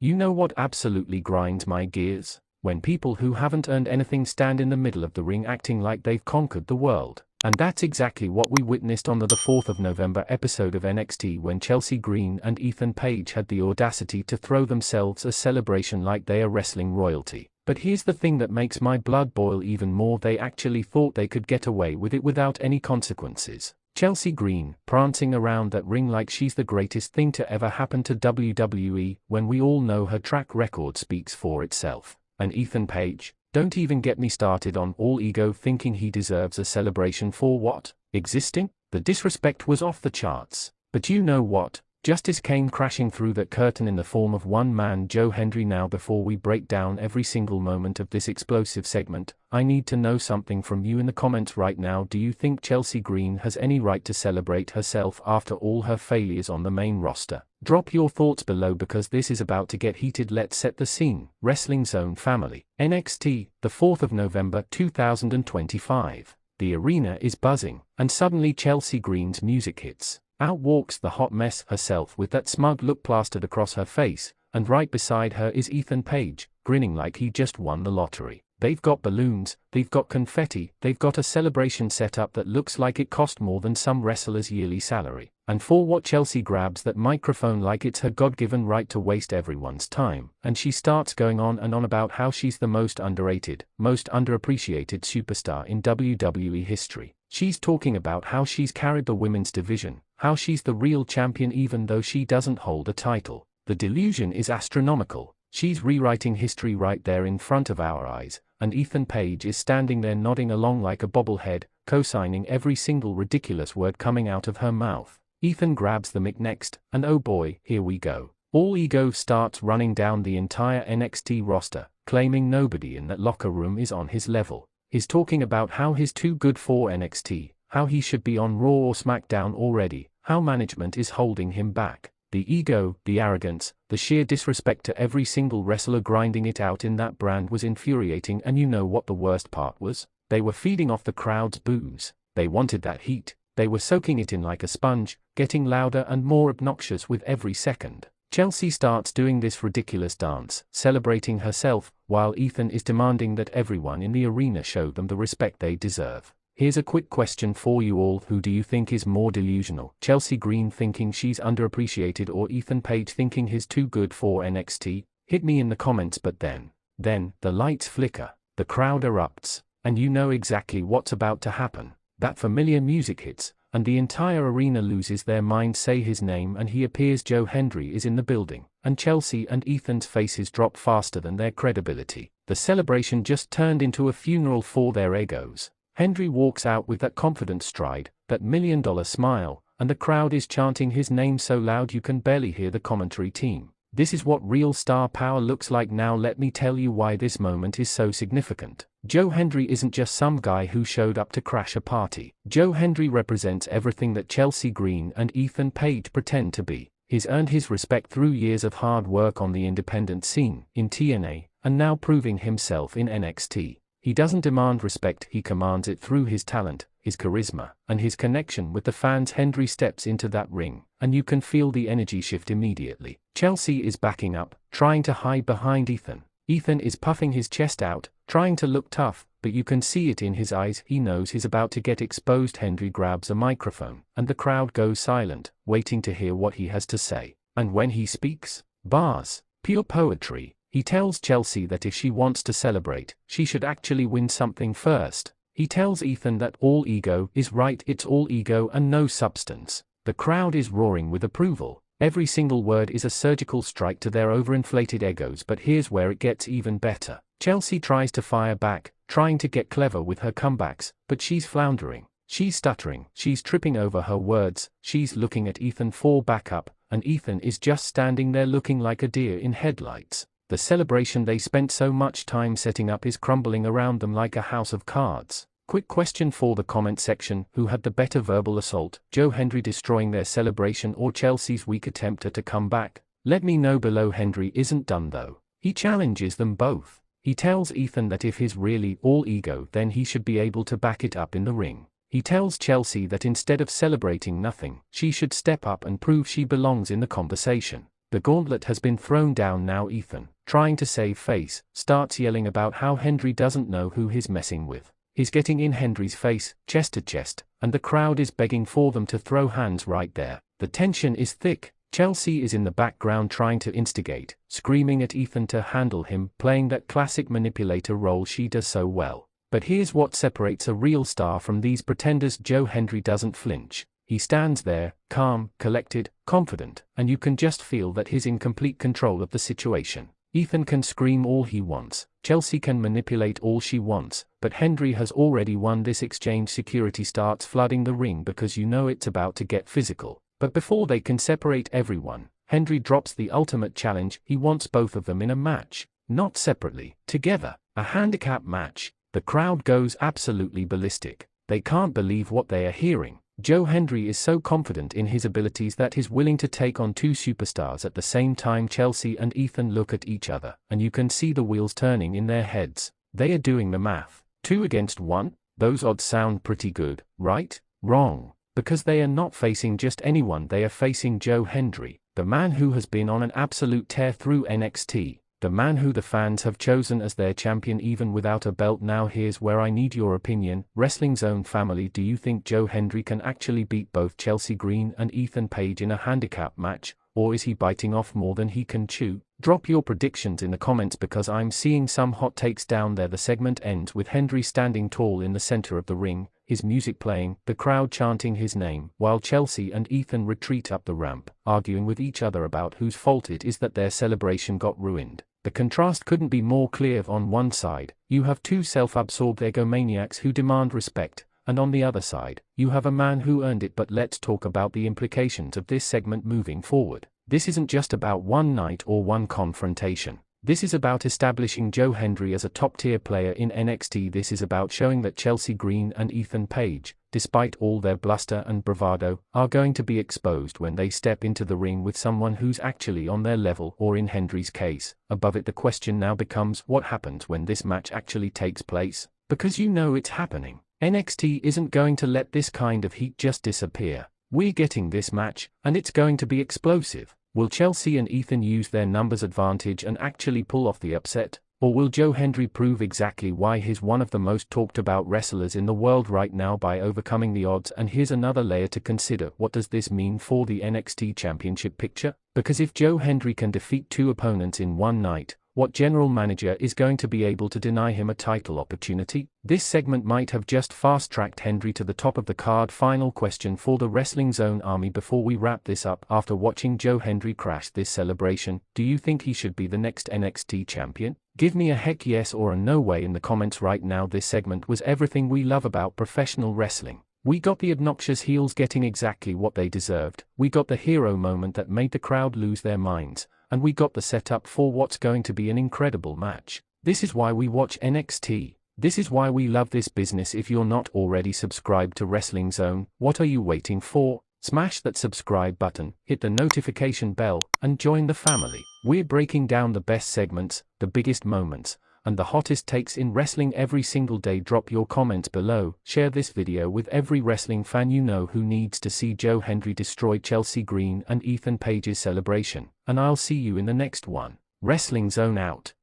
You know what absolutely grinds my gears? When people who haven't earned anything stand in the middle of the ring acting like they've conquered the world. And that's exactly what we witnessed on the 4th of November episode of NXT when Chelsea Green and Ethan Page had the audacity to throw themselves a celebration like they are wrestling royalty. But here's the thing that makes my blood boil even more: they actually thought they could get away with it without any consequences. Chelsea Green, prancing around that ring like she's the greatest thing to ever happen to WWE, when we all know her track record speaks for itself. And Ethan Page, don't even get me started on all ego, thinking he deserves a celebration for what? Existing? The disrespect was off the charts. But you know what? Justice came crashing through that curtain in the form of one man, Joe Hendry. Now, before we break down every single moment of this explosive segment, I need to know something from you in the comments right now. Do you think Chelsea Green has any right to celebrate herself after all her failures on the main roster? Drop your thoughts below because this is about to get heated. Let's set the scene. Wrestling Zone family. NXT, the 4th of November 2025. The arena is buzzing, and suddenly Chelsea Green's music hits. Out walks the hot mess herself with that smug look plastered across her face, and right beside her is Ethan Page, grinning like he just won the lottery. They've got balloons, they've got confetti, they've got a celebration set up that looks like it cost more than some wrestler's yearly salary. And for what, Chelsea grabs that microphone like it's her God-given right to waste everyone's time, and she starts going on and on about how she's the most underrated, most underappreciated superstar in WWE history. She's talking about how she's carried the women's division, how she's the real champion even though she doesn't hold a title. The delusion is astronomical. She's rewriting history right there in front of our eyes, and Ethan Page is standing there nodding along like a bobblehead, co-signing every single ridiculous word coming out of her mouth. Ethan grabs the mic next, and oh boy, here we go. All ego starts running down the entire NXT roster, claiming nobody in that locker room is on his level. He's talking about how he's too good for NXT, how he should be on Raw or SmackDown already, how management is holding him back. The ego, the arrogance, the sheer disrespect to every single wrestler grinding it out in that brand was infuriating. And you know what the worst part was? They were feeding off the crowd's boos. They wanted that heat. They were soaking it in like a sponge, getting louder and more obnoxious with every second. Chelsea starts doing this ridiculous dance, celebrating herself, while Ethan is demanding that everyone in the arena show them the respect they deserve. Here's a quick question for you all: who do you think is more delusional? Chelsea Green thinking she's underappreciated, or Ethan Page thinking he's too good for NXT? Hit me in the comments. But then, the lights flicker, the crowd erupts, and you know exactly what's about to happen. That familiar music hits, and the entire arena loses their mind. Say his name and he appears. Joe Hendry is in the building, and Chelsea and Ethan's faces drop faster than their credibility. The celebration just turned into a funeral for their egos. Hendry walks out with that confident stride, that $1,000,000 smile, and the crowd is chanting his name so loud you can barely hear the commentary team. This is what real star power looks like. Now let me tell you why this moment is so significant. Joe Hendry isn't just some guy who showed up to crash a party. Joe Hendry represents everything that Chelsea Green and Ethan Page pretend to be. He's earned his respect through years of hard work on the independent scene, in TNA, and now proving himself in NXT. He doesn't demand respect, he commands it through his talent, his charisma, and his connection with the fans. Hendry steps into that ring, and you can feel the energy shift immediately. Chelsea is backing up, trying to hide behind Ethan. Ethan is puffing his chest out, trying to look tough, but you can see it in his eyes. He knows he's about to get exposed. Hendry grabs a microphone, and the crowd goes silent, waiting to hear what he has to say. And when he speaks, bars, pure poetry. He tells Chelsea that if she wants to celebrate, she should actually win something first. He tells Ethan that all ego is right, it's all ego and no substance. The crowd is roaring with approval. Every single word is a surgical strike to their overinflated egos. But here's where it gets even better. Chelsea tries to fire back, trying to get clever with her comebacks, but she's floundering. She's stuttering, she's tripping over her words, she's looking at Ethan for backup, and Ethan is just standing there looking like a deer in headlights. The celebration they spent so much time setting up is crumbling around them like a house of cards. Quick question for the comment section: who had the better verbal assault, Joe Hendry destroying their celebration or Chelsea's weak attempt at a comeback? Let me know below. Hendry isn't done though. He challenges them both. He tells Ethan that if he's really all ego, then he should be able to back it up in the ring. He tells Chelsea that instead of celebrating nothing, she should step up and prove she belongs in the conversation. The gauntlet has been thrown down now. Ethan, trying to save face, starts yelling about how Hendry doesn't know who he's messing with. He's getting in Hendry's face, chest to chest, and the crowd is begging for them to throw hands right there. The tension is thick. Chelsea is in the background trying to instigate, screaming at Ethan to handle him, playing that classic manipulator role she does so well. But here's what separates a real star from these pretenders. Joe Hendry doesn't flinch. He stands there, calm, collected, confident, and you can just feel that he's in complete control of the situation. Ethan can scream all he wants, Chelsea can manipulate all she wants, but Hendry has already won this exchange. Security starts flooding the ring because you know it's about to get physical. But before they can separate everyone, Hendry drops the ultimate challenge. He wants both of them in a match, not separately, together, a handicap match. The crowd goes absolutely ballistic. They can't believe what they are hearing. Joe Hendry is so confident in his abilities that he's willing to take on two superstars at the same time. Chelsea and Ethan look at each other, and you can see the wheels turning in their heads. They are doing the math. 2 against 1? Those odds sound pretty good, right? Wrong. Because they are not facing just anyone, they are facing Joe Hendry, the man who has been on an absolute tear through NXT, the man who the fans have chosen as their champion even without a belt. Now here's where I need your opinion, Wrestling Zone family. Do you think Joe Hendry can actually beat both Chelsea Green and Ethan Page in a handicap match, or is he biting off more than he can chew? Drop your predictions in the comments because I'm seeing some hot takes down there. The segment ends with Hendry standing tall in the center of the ring, his music playing, the crowd chanting his name, while Chelsea and Ethan retreat up the ramp, arguing with each other about whose fault it is that their celebration got ruined. The contrast couldn't be more clear. On one side, you have two self-absorbed egomaniacs who demand respect, and on the other side, you have a man who earned it. But let's talk about the implications of this segment moving forward. This isn't just about one night or one confrontation. This is about establishing Joe Hendry as a top-tier player in NXT. This is about showing that Chelsea Green and Ethan Page, despite all their bluster and bravado, are going to be exposed when they step into the ring with someone who's actually on their level, or in Hendry's case, above it. The question now becomes, what happens when this match actually takes place? Because you know it's happening. NXT isn't going to let this kind of heat just disappear. We're getting this match, and it's going to be explosive. Will Chelsea and Ethan use their numbers advantage and actually pull off the upset? Or will Joe Hendry prove exactly why he's one of the most talked about wrestlers in the world right now by overcoming the odds? And here's another layer to consider. What does this mean for the NXT Championship picture? Because if Joe Hendry can defeat two opponents in one night, what general manager is going to be able to deny him a title opportunity? This segment might have just fast-tracked Hendry to the top of the card. Final question for the Wrestling Zone Army before we wrap this up. After watching Joe Hendry crash this celebration, do you think he should be the next NXT champion? Give me a heck yes or a no way in the comments right now. This segment was everything we love about professional wrestling. We got the obnoxious heels getting exactly what they deserved, we got the hero moment that made the crowd lose their minds, and we got the setup for what's going to be an incredible match. This is why we watch NXT. This is why we love this business. If you're not already subscribed to Wrestling Zone, what are you waiting for? Smash that subscribe button, hit the notification bell, and join the family. We're breaking down the best segments, the biggest moments, and the hottest takes in wrestling every single day. Drop your comments below, share this video with every wrestling fan you know who needs to see Joe Hendry destroy Chelsea Green and Ethan Page's celebration, and I'll see you in the next one. Wrestling Zone out.